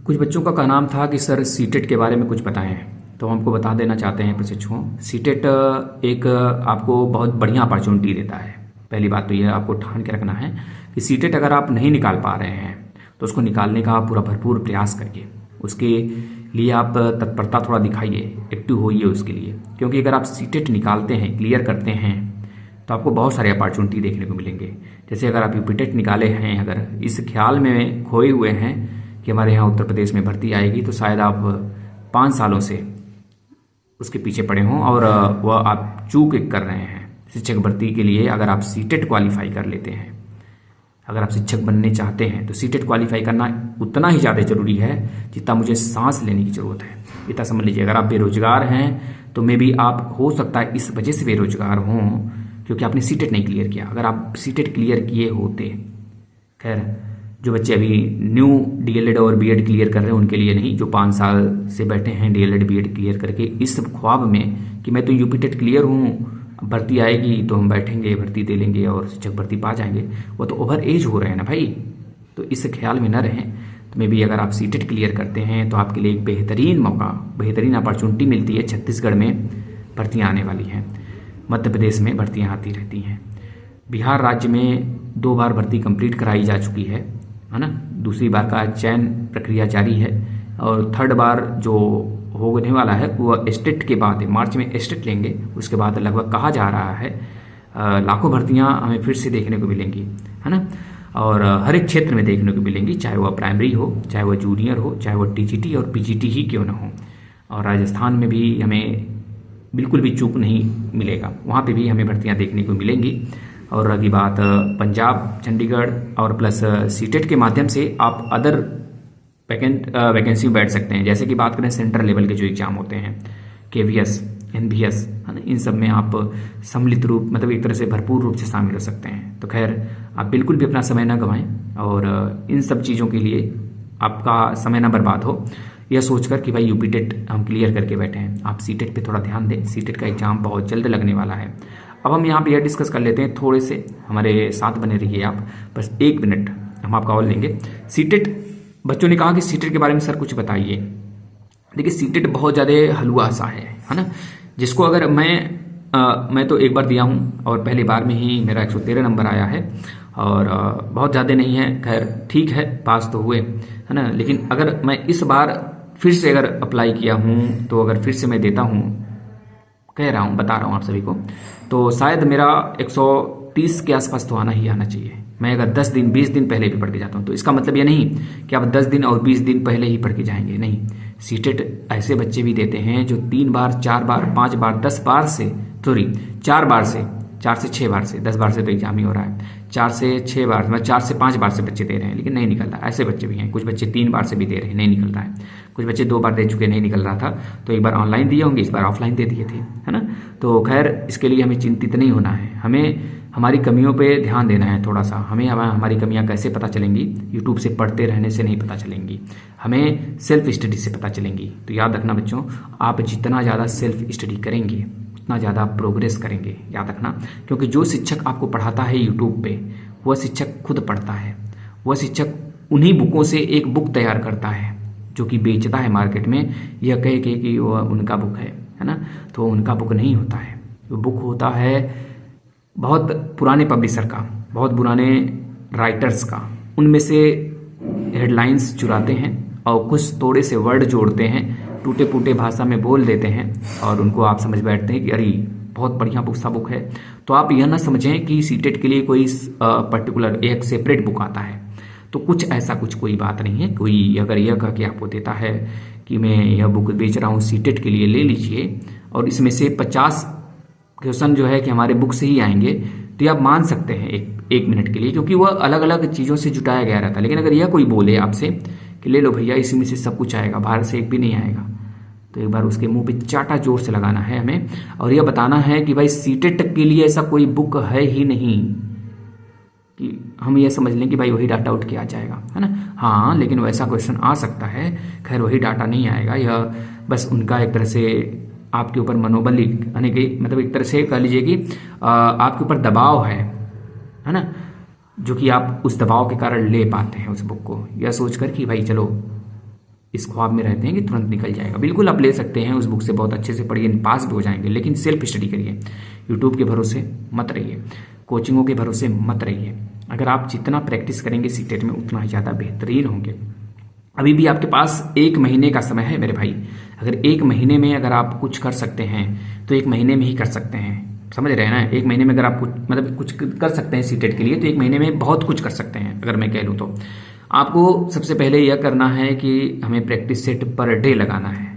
कुछ बच्चों का नाम था कि सर सीटेट के बारे में कुछ बताएं। तो हमको बता देना चाहते हैं प्रशिक्षुओं, सीटेट एक आपको बहुत बढ़िया अपॉर्चुनिटी देता है। पहली बात तो यह आपको ठान के रखना है कि सीटेट अगर आप नहीं निकाल पा रहे हैं तो उसको निकालने का पूरा भरपूर प्रयास करिए। उसके लिए आप तत्परता थोड़ा दिखाइए, एक्टिव होइए उसके लिए, क्योंकि अगर आप सीटेट निकालते हैं, क्लियर करते हैं, तो आपको बहुत सारे अपॉर्चुनिटी देखने को मिलेंगे। जैसे अगर आप यूपीटेट निकाले हैं, अगर इस ख्याल में खोए हुए हैं कि हमारे यहाँ उत्तर प्रदेश में भर्ती आएगी, तो शायद आप 5 सालों से उसके पीछे पड़े हों और वह आप चूक कर रहे हैं। शिक्षक भर्ती के लिए अगर आप सीटेट क्वालिफाई कर लेते हैं, अगर आप शिक्षक बनने चाहते हैं, तो सीटेट क्वालिफाई करना उतना ही ज़्यादा ज़रूरी है जितना मुझे सांस लेने की ज़रूरत है। इतना समझ लीजिए। अगर आप बेरोजगार हैं तो मे भी आप हो सकता है इस वजह से बेरोजगार हों क्योंकि आपने सीटेट नहीं क्लियर किया। अगर आप सीटेट क्लियर किए होते, खैर जो बच्चे अभी न्यू डीएलएड और बीएड क्लियर कर रहे हैं उनके लिए नहीं, जो 5 साल से बैठे हैं डीएलएड बीएड क्लियर करके इस ख्वाब में कि मैं तो यूपीटेट क्लियर हूँ, भर्ती आएगी तो हम बैठेंगे, भर्ती दे लेंगे और शिक्षक भर्ती पा जाएंगे, वो तो ओवर एज हो रहे हैं ना भाई। तो इस ख्याल में न रहें। तो मे भी अगर आप सीटेट क्लियर करते हैं तो आपके लिए एक बेहतरीन मौका, बेहतरीन अपॉर्चुनिटी मिलती है। छत्तीसगढ़ में भर्तियाँ आने वाली हैं, मध्य प्रदेश में भर्तियाँ आती रहती हैं, बिहार राज्य में 2 बार भर्ती कंप्लीट कराई जा चुकी है ना। दूसरी बार का चयन प्रक्रिया जारी है और 3rd बार जो होने वाला है वो स्टेट के बाद है। मार्च में स्टेट लेंगे, उसके बाद लगभग कहा जा रहा है लाखों भर्तियां हमें फिर से देखने को मिलेंगी, है ना। और हर एक क्षेत्र में देखने को मिलेंगी, चाहे वह प्राइमरी हो, चाहे वह जूनियर हो, चाहे वह टीजीटी और पीजीटी ही क्यों ना हो। और राजस्थान में भी हमें बिल्कुल भी चूक नहीं मिलेगा, वहाँ पे भी हमें भर्तियाँ देखने को मिलेंगी। और रही बात पंजाब, चंडीगढ़ और प्लस सीटेट के माध्यम से आप अदर वैकेंसी में बैठ सकते हैं। जैसे कि बात करें सेंट्रल लेवल के जो एग्जाम होते हैं, केवीएस, एनबीएस, है ना, इन सब में आप सम्मिलित रूप मतलब एक तरह से भरपूर रूप से शामिल हो सकते हैं। तो खैर आप बिल्कुल भी अपना समय ना गंवाएं और इन सब चीज़ों के लिए आपका समय ना बर्बाद हो, यह सोचकर कि भाई यूपीटेट हम क्लियर करके बैठे हैं। आप सीटेट पे थोड़ा ध्यान दें, सीटेट का एग्जाम बहुत जल्द लगने वाला है। अब हम यहाँ पे यह डिस्कस कर लेते हैं, थोड़े से हमारे साथ बने रहिए आप, बस 1 मिनट हम आपका और लेंगे। सीटेट, बच्चों ने कहा कि सीटेट के बारे में सर कुछ बताइए। देखिए सीटेट बहुत ज़्यादा हलवा सा है ना, जिसको अगर मैं तो एक बार दिया हूँ और पहली बार में ही मेरा 113 नंबर आया है और बहुत ज़्यादा नहीं है, खैर ठीक है, पास तो हुए, है ना। लेकिन अगर मैं इस बार फिर से अगर अप्लाई किया हूँ तो अगर फिर से मैं देता हूँ, कह रहा हूँ, बता रहा हूँ आप सभी को, तो शायद मेरा 130 के आसपास तो आना ही आना चाहिए। मैं अगर 10 दिन 20 दिन पहले भी पढ़ के जाता हूँ तो इसका मतलब ये नहीं कि आप 10 दिन और 20 दिन पहले ही पढ़ के जाएंगे, नहीं। सीटेट ऐसे बच्चे भी देते हैं जो 3 बार, 4 बार, 5 बार, 10 बार से, सॉरी 4 बार से, 4 से 6 बार से, 10 बार से तो एग्जाम ही हो रहा है, 4 से 6 बार, मतलब 4 से 5 बार से बच्चे दे रहे हैं लेकिन नहीं निकल रहा। ऐसे बच्चे भी हैं, कुछ बच्चे 3 बार से भी दे रहे हैं, नहीं निकल रहा है। कुछ बच्चे 2 बार दे चुके, नहीं निकल रहा था, तो एक बार ऑनलाइन दिए होंगे, इस बार ऑफलाइन दे दिए थे, है ना। तो खैर इसके लिए हमें चिंतित नहीं होना है, हमें हमारी कमियों पे ध्यान देना है थोड़ा सा। हमें हमारी कमियां कैसे पता चलेंगी? यूट्यूब से पढ़ते रहने से नहीं पता चलेंगी, हमें सेल्फ स्टडी से पता चलेंगी। तो याद रखना बच्चों, आप जितना ज़्यादा सेल्फ स्टडी करेंगे उतना ज़्यादा प्रोग्रेस करेंगे, याद रखना। क्योंकि जो शिक्षक आपको पढ़ाता है यूट्यूब पे, वह शिक्षक खुद पढ़ता है, वह शिक्षक उन्हीं बुकों से एक बुक तैयार करता है जो कि बेचता है मार्केट में, यह कह के कि वह उनका बुक है ना। तो उनका बुक नहीं होता है, वो बुक होता है बहुत पुराने पब्लिशर का, बहुत पुराने राइटर्स का। उनमें से हेडलाइंस चुराते हैं और कुछ थोड़े से वर्ड जोड़ते हैं, टूटे फूटे भाषा में बोल देते हैं और उनको आप समझ बैठते हैं कि अरे बहुत बढ़िया बुक सा बुक है। तो आप यह ना समझें कि सीटेट के लिए कोई पर्टिकुलर एक सेपरेट बुक आता है, तो कुछ ऐसा कुछ कोई बात नहीं है। कोई अगर यह कह के आपको देता है कि मैं यह बुक बेच रहा हूँ सीटेट के लिए, ले लीजिए और इसमें से 50 क्वेश्चन जो है कि हमारे बुक से ही आएंगे, तो ये आप मान सकते हैं एक मिनट के लिए, क्योंकि वह अलग अलग चीज़ों से जुटाया गया रहता है। लेकिन अगर यह कोई बोले आपसे कि ले लो भैया इसमें से सब कुछ आएगा, बाहर से एक भी नहीं आएगा, तो एक बार उसके मुंह पे चाटा जोर से लगाना है हमें और यह बताना है कि भाई सीटेट के लिए ऐसा कोई बुक है ही नहीं कि हम ये समझ लें कि भाई वही डाटा उठ के आ जाएगा, है ना। हाँ, लेकिन वैसा क्वेश्चन आ सकता है, खैर वही डाटा नहीं आएगा। यह बस उनका एक तरह से आपके ऊपर मनोबल, यानी कि मतलब एक तरह से कह लीजिए कि आपके ऊपर दबाव है ना, जो कि आप उस दबाव के कारण ले पाते हैं उस बुक को, यह सोचकर कि भाई चलो इस ख्वाब में रहते हैं कि तुरंत निकल जाएगा। बिल्कुल आप ले सकते हैं, उस बुक से बहुत अच्छे से पढ़िए, पास भी हो जाएंगे, लेकिन सेल्फ स्टडी करिए। यूट्यूब के भरोसे मत रहिए, कोचिंगों के भरोसे मत रहिए। अगर आप जितना प्रैक्टिस करेंगे सीटेट में उतना ही ज़्यादा बेहतरीन होंगे। अभी भी आपके पास 1 महीने का समय है मेरे भाई। अगर 1 महीने में अगर आप कुछ कर सकते हैं तो 1 महीने में ही कर सकते हैं, समझ रहे हैं ना। 1 महीने में अगर आप कुछ कर सकते हैं सीटेट के लिए, तो 1 महीने में बहुत कुछ कर सकते हैं। अगर मैं कह लूँ तो आपको सबसे पहले यह करना है कि हमें प्रैक्टिस सेट पर डे लगाना है।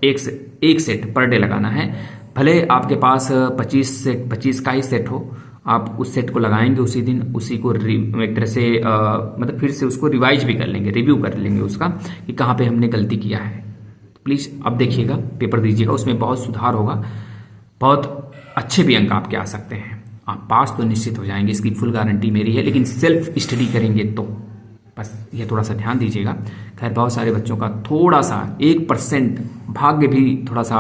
एक सेट पर डे लगाना है। भले आपके पास 25 का ही सेट हो, आप उस सेट को लगाएंगे उसी दिन, उसी को एक तरह से फिर से उसको रिवाइज भी कर लेंगे, रिव्यू कर लेंगे उसका कि कहाँ पे हमने गलती किया है। प्लीज़ अब देखिएगा, पेपर दीजिएगा, उसमें बहुत सुधार होगा, बहुत अच्छे भी अंक आपके आ सकते हैं। आप पास तो निश्चित हो जाएंगे, इसकी फुल गारंटी मेरी है। लेकिन सेल्फ स्टडी करेंगे तो बस ये थोड़ा सा ध्यान दीजिएगा। खैर बहुत सारे बच्चों का थोड़ा सा 1% भाग्य भी थोड़ा सा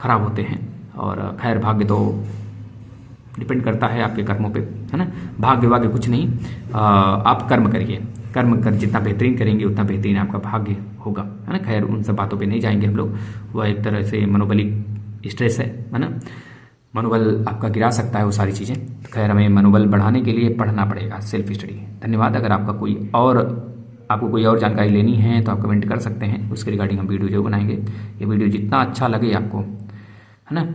खराब होते हैं, और खैर भाग्य तो डिपेंड करता है आपके कर्मों पे, है ना। भाग्य कुछ नहीं, आप कर्म करिए, कर्म कर जितना बेहतरीन करेंगे उतना बेहतरीन आपका भाग्य होगा, है ना। खैर उन सब बातों पे नहीं जाएंगे हम लोग, वह एक तरह से मनोबली स्ट्रेस है ना, मनोबल आपका गिरा सकता है वो सारी चीज़ें। तो खैर हमें मनोबल बढ़ाने के लिए पढ़ना पड़ेगा, सेल्फ स्टडी। धन्यवाद। अगर आपको कोई और जानकारी लेनी है तो आप कमेंट कर सकते हैं, उसके रिगार्डिंग हम वीडियो जो बनाएंगे। ये वीडियो जितना अच्छा लगे आपको, है ना,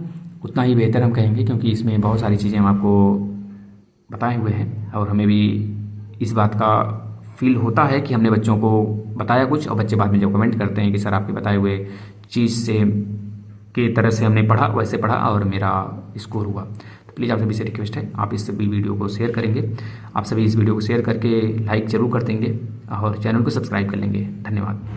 उतना ही बेहतर हम कहेंगे, क्योंकि इसमें बहुत सारी चीज़ें हम आपको बताए हुए हैं, और हमें भी इस बात का फील होता है कि हमने बच्चों को बताया कुछ, और बच्चे बाद में जब कमेंट करते हैं कि सर आपके बताए हुए चीज़ से की तरह से हमने पढ़ा, वैसे पढ़ा और मेरा स्कोर हुआ। तो प्लीज़ आप सभी से रिक्वेस्ट है, आप इस सभी वीडियो को शेयर करेंगे, आप सभी इस वीडियो को शेयर करके लाइक ज़रूर कर देंगे और चैनल को सब्सक्राइब कर लेंगे। धन्यवाद।